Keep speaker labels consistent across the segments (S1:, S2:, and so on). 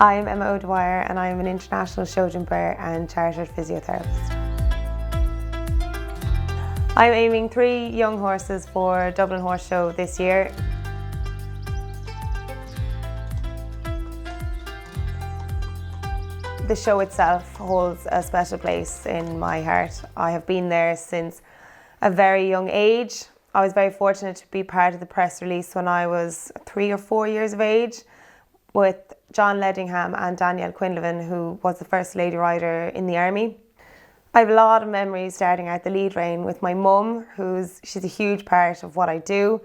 S1: I'm Emma O'Dwyer and I'm an international show jumper and chartered physiotherapist. I'm aiming 3 young horses for Dublin Horse Show this year. The show itself holds a special place in my heart. I have been there since a very young age. I was very fortunate to be part of the press release when I was 3 or 4 years of age with John Ledingham and Danielle Quinlivan, who was the first lady rider in the army. I have a lot of memories starting out the lead rein with my mum, she's a huge part of what I do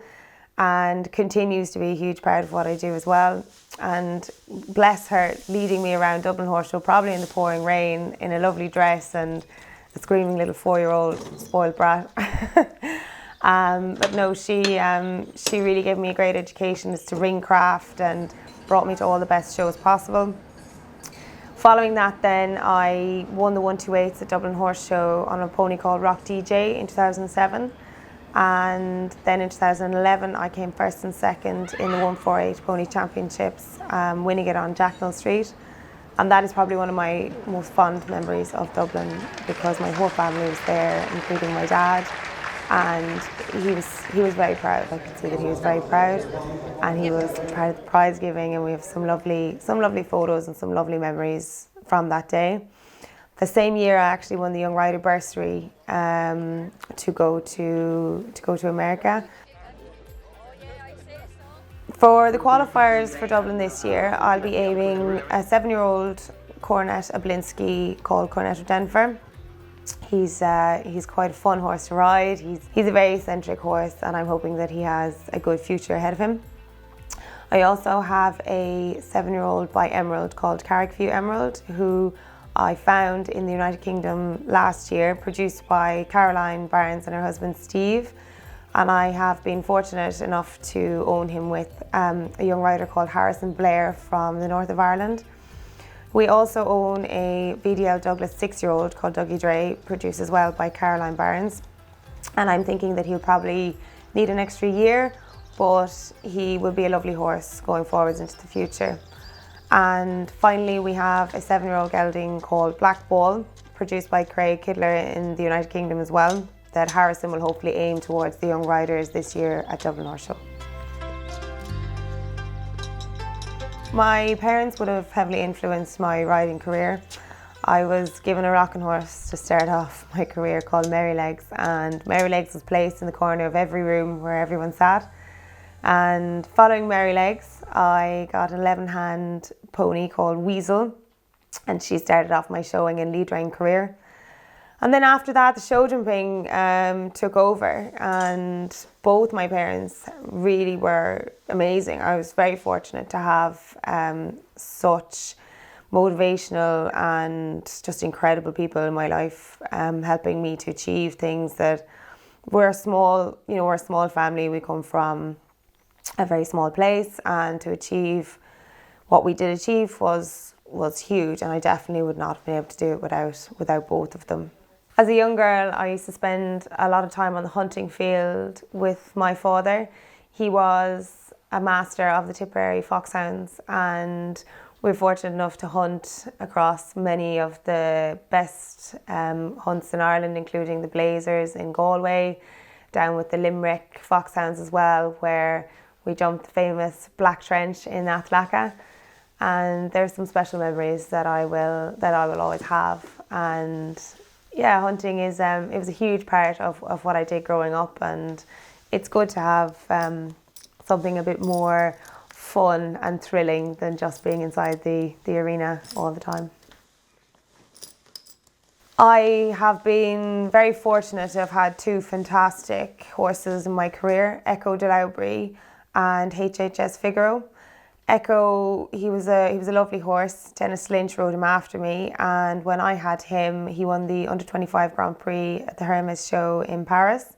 S1: and continues to be a huge part of what I do as well. And bless her, leading me around Dublin Horse Show, probably in the pouring rain, in a lovely dress and a screaming little 4-year-old spoiled brat. But no, she really gave me a great education as to ringcraft and brought me to all the best shows possible. Following that then, I won the 128s at Dublin Horse Show on a pony called Rock DJ in 2007. And then in 2011, I came first and second in the 148 Pony Championships, winning it on Jacknell Street. And that is probably one of my most fond memories of Dublin because my whole family was there, including my dad. And he was very proud. I could see that he was very proud, and he was part of the prize giving, and we have some lovely photos and some lovely memories from that day. The same year, I actually won the Young Rider Bursary to go to America. For the qualifiers for Dublin this year, I'll be aiming a 7-year-old Cornet Oblinski called Cornet of Denver. He's quite a fun horse to ride. He's a very eccentric horse, and I'm hoping that he has a good future ahead of him. I also have a 7-year-old by Emerald called Carrickview Emerald, who I found in the United Kingdom last year, produced by Caroline Barnes and her husband Steve. And I have been fortunate enough to own him with a young rider called Harrison Blair from the north of Ireland. We also own a VDL Douglas 6-year-old called Dougie Dre, produced as well by Caroline Barnes. And I'm thinking that he'll probably need an extra year, but he will be a lovely horse going forwards into the future. And finally, we have a 7-year-old gelding called Black Ball, produced by Craig Kidler in the United Kingdom as well, that Harrison will hopefully aim towards the young riders this year at Dublin Horse Show. My parents would have heavily influenced my riding career. I was given a rocking horse to start off my career called Merrylegs, and Merrylegs was placed in the corner of every room where everyone sat. And following Merrylegs, I got an 11-hand pony called Weasel, and she started off my showing and lead rein career. And then after that, the show jumping took over, and both my parents really were amazing. I was very fortunate to have such motivational and just incredible people in my life, helping me to achieve things that we're a small family. We come from a very small place, and to achieve what we did achieve was huge, and I definitely would not have been able to do it without both of them. As a young girl, I used to spend a lot of time on the hunting field with my father. He was a master of the Tipperary foxhounds, and we were fortunate enough to hunt across many of the best hunts in Ireland, including the Blazers in Galway, down with the Limerick foxhounds as well, where we jumped the famous Black Trench in Athlacca. And there's some special memories that I will always have. And yeah, hunting it was a huge part of what I did growing up, and it's good to have something a bit more fun and thrilling than just being inside the arena all the time. I have been very fortunate to have had 2 fantastic horses in my career, Echo de Lowbury and HHS Figaro. Echo, he was a lovely horse. Dennis Lynch rode him after me, and when I had him, he won the Under-25 Grand Prix at the Hermes show in Paris.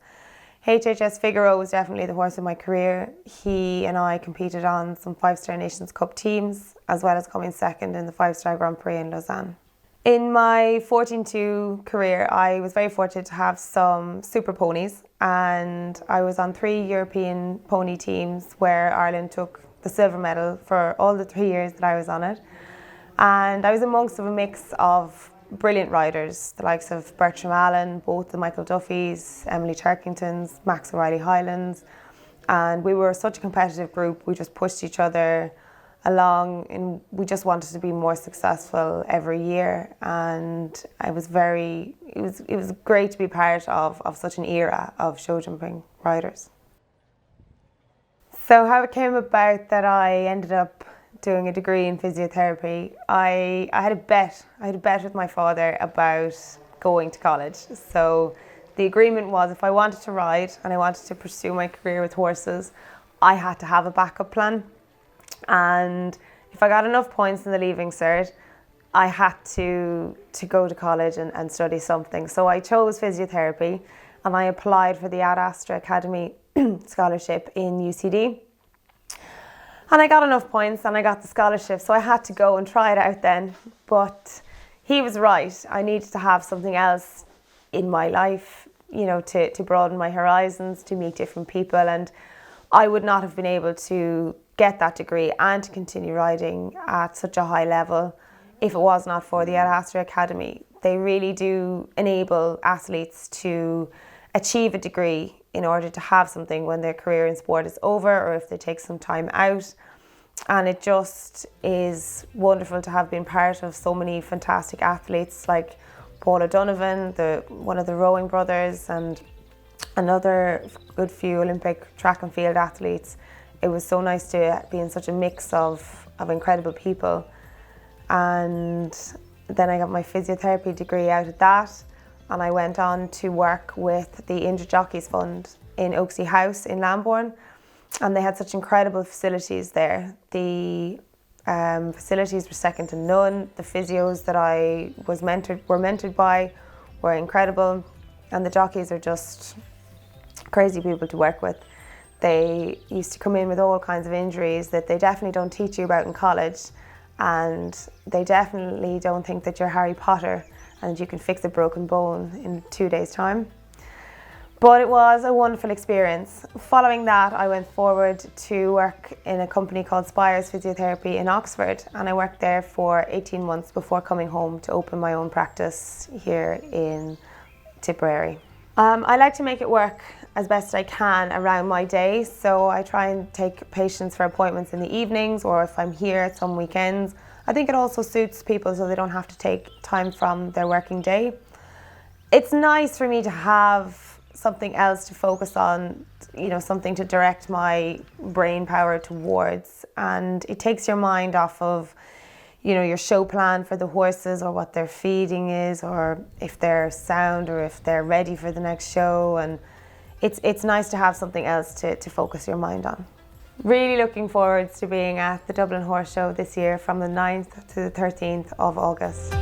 S1: HHS Figaro was definitely the horse of my career. He and I competed on some 5-Star Nations Cup teams, as well as coming second in the 5-Star Grand Prix in Lausanne. In my 14-2 career, I was very fortunate to have some super ponies, and I was on 3 European pony teams where Ireland took the silver medal for all the 3 years that I was on it. And I was amongst a mix of brilliant riders, the likes of Bertram Allen, both the Michael Duffys, Emily Turkingtons, Max O'Reilly Highlands. And we were such a competitive group. We just pushed each other along, and we just wanted to be more successful every year. And it was great to be part of such an era of show jumping riders. So how it came about that I ended up doing a degree in physiotherapy, I had a bet with my father about going to college. So the agreement was, if I wanted to ride and I wanted to pursue my career with horses, I had to have a backup plan. And if I got enough points in the Leaving Cert, I had to go to college and study something. So I chose physiotherapy, and I applied for the Ad Astra Academy scholarship in UCD. And I got enough points and I got the scholarship, so I had to go and try it out then. But he was right. I needed to have something else in my life, you know, to broaden my horizons, to meet different people. And I would not have been able to get that degree and to continue riding at such a high level if it was not for the Ad Astra Academy. They really do enable athletes to achieve a degree in order to have something when their career in sport is over, or if they take some time out. And it just is wonderful to have been part of so many fantastic athletes like Paul O'Donovan, one of the rowing brothers, and another good few Olympic track and field athletes. It was so nice to be in such a mix of incredible people. And then I got my physiotherapy degree out of that, and I went on to work with the Injured Jockeys Fund in Oaksey House in Lambourne, and they had such incredible facilities there. The facilities were second to none. The physios that I were mentored by were incredible, and the jockeys are just crazy people to work with. They used to come in with all kinds of injuries that they definitely don't teach you about in college, and they definitely don't think that you're Harry Potter and you can fix a broken bone in 2 days' time. But it was a wonderful experience. Following that, I went forward to work in a company called Spires Physiotherapy in Oxford, and I worked there for 18 months before coming home to open my own practice here in Tipperary. I like to make it work as best I can around my day, so I try and take patients for appointments in the evenings, or if I'm here at some weekends. I think it also suits people so they don't have to take time from their working day. It's nice for me to have something else to focus on, you know, something to direct my brain power towards, and it takes your mind off of, you know, your show plan for the horses, or what their feeding is, or if they're sound, or if they're ready for the next show. And it's nice to have something else to focus your mind on. Really looking forward to being at the Dublin Horse Show this year from the 9th to the 13th of August.